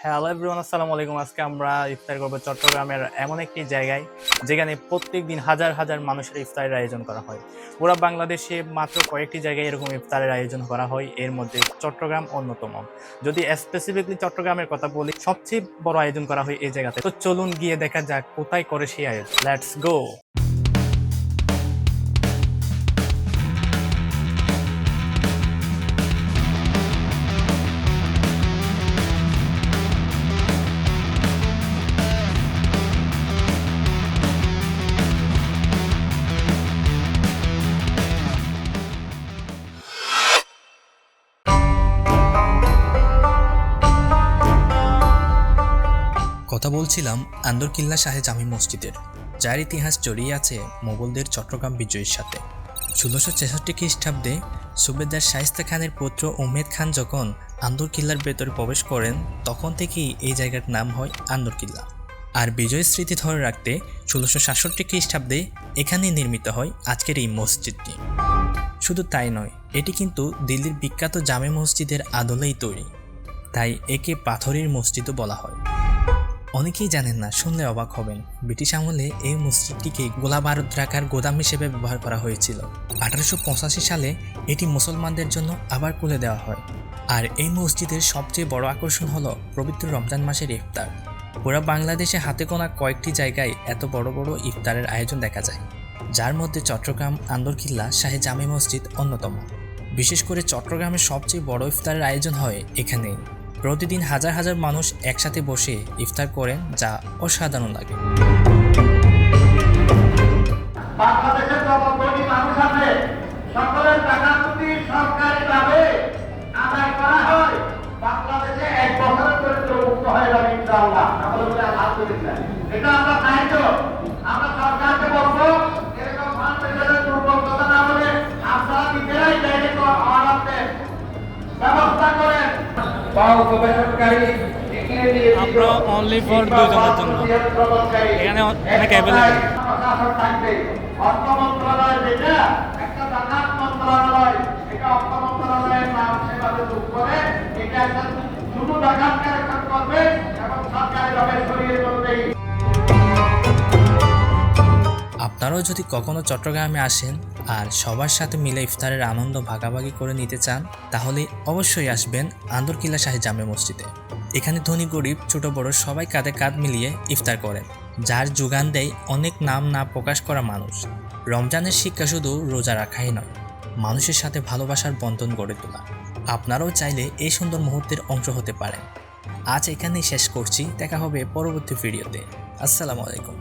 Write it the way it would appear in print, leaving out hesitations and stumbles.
Hello everyone, আসসালামু আলাইকুম। আজকে আমরা ইফতার করব চট্টগ্রামের এমন একটি জায়গায় যেখানে প্রত্যেকদিন হাজার হাজার মানুষের ইফতারের আয়োজন করা হয়। পুরো বাংলাদেশে মাত্র কয়েকটি জায়গায় এরকম ইফতারের আয়োজন করা হয়, এর মধ্যে চট্টগ্রাম অন্যতম। যদি স্পেসিফিকলি চট্টগ্রামের কথা বলি, সবচেয়ে বড় আয়োজন করা হয় এই জায়গাতে। তো চলুন গিয়ে দেখা যাক কোথায় করে সেই আয়োজন। Let's go. কথা বলছিলাম আন্দরকিল্লা শাহে জামি মসজিদের, যার ইতিহাস জড়িয়ে আছে মোগলদের চট্টগ্রাম বিজয়ের সাথে। ১৬৬৬ খ্রিস্টাব্দে সুবেদার শায়েস্তা খানের পুত্র উমেদ খান যখন আন্দরকিল্লার ভেতরে প্রবেশ করেন, তখন থেকেই এই জায়গার নাম হয় আন্দরকিল্লা। আর বিজয়ের স্মৃতি ধরে রাখতে ১৬৬৭ খ্রিস্টাব্দে এখানেই নির্মিত হয় আজকের এই মসজিদটি। শুধু তাই নয়, এটি কিন্তু দিল্লির বিখ্যাত জামে মসজিদের আদলেই তৈরি, তাই একে পাথরের মসজিদও বলা হয়। অনেকেই জানেন না, শুনলে অবাক হবেন, ব্রিটিশ আমলে এই মসজিদটিকে গোলা বারুদ রাখার গোদাম হিসেবে ব্যবহার করা হয়েছিল। ১৮৮৫ সালে এটি মুসলমানদের জন্য আবার খুলে দেওয়া হয়। আর এই মসজিদের সবচেয়ে বড় আকর্ষণ হলো পবিত্র রমজান মাসের ইফতার। পুরো বাংলাদেশে হাতে গোনা কয়েকটি জায়গায় এত বড় বড় ইফতারের আয়োজন দেখা যায়, যার মধ্যে চট্টগ্রাম আন্দরকিল্লা শাহে জামে মসজিদ অন্যতম। বিশেষ করে চট্টগ্রামের সবচেয়ে বড় ইফতারের আয়োজন হয় এখানেই। প্রতিদিন হাজার হাজার মানুষ একসাথে বসে ইফতার করেন, যা অসাধারণ লাগে। বাংলাদেশের যত কোটি মানুষ আছে সকলের টাকা যদি সরকারিভাবে আদায় করা হয়, বাংলাদেশে ১ বছরের দরিদ্র মুক্ত হয়ে যাবে ইনশাআল্লাহ। সকলে বলে আলহামদুলিল্লাহ। এটা আমরা চাই তো, আমরা সরকারকে বলবো এরকম ফাউন্ডেশনের দুর্বলতা না বলে আপনারা নিজেরাই ডাইরেক্ট আমাদের ব্যবস্থা করেন। আমরা অনলি ফর দুজনের জন্য, এখানে অনেক অ্যাভেলেবল। অর্থ মন্ত্রণালয় যেটা একটা জাকাত মন্ত্রণালয়, এটা অর্থ মন্ত্রণালয়ের নাম সেভাবে যোগ করে এটা একটা শুধু জাকাত কালেকশন করবে এবং সরকারিভাবে সরিয়ে চলবে। আপনারাও যদি কখনো চট্টগ্রামে আসেন আর সবার সাথে মিলে ইফতারের আনন্দ ভাগাভাগি করে নিতে চান, তাহলে অবশ্যই আসবেন আন্দরকিল্লা শাহে জামে মসজিদে। এখানে ধনী গরিব ছোট বড় সবাই কাঁধে কাঁধ মিলিয়ে ইফতার করেন, যার যোগান দেয় অনেক নাম না প্রকাশ করা মানুষ। রমজানের শিক্ষা শুধু রোজা রাখাই নয়, মানুষের সাথে ভালোবাসার বন্ধন গড়ে তোলা। আপনারাও চাইলে এই সুন্দর মুহূর্তের অংশ হতে পারেন। আজ এখানেই শেষ করছি, দেখা হবে পরবর্তী ভিডিওতে। আসসালামু আলাইকুম।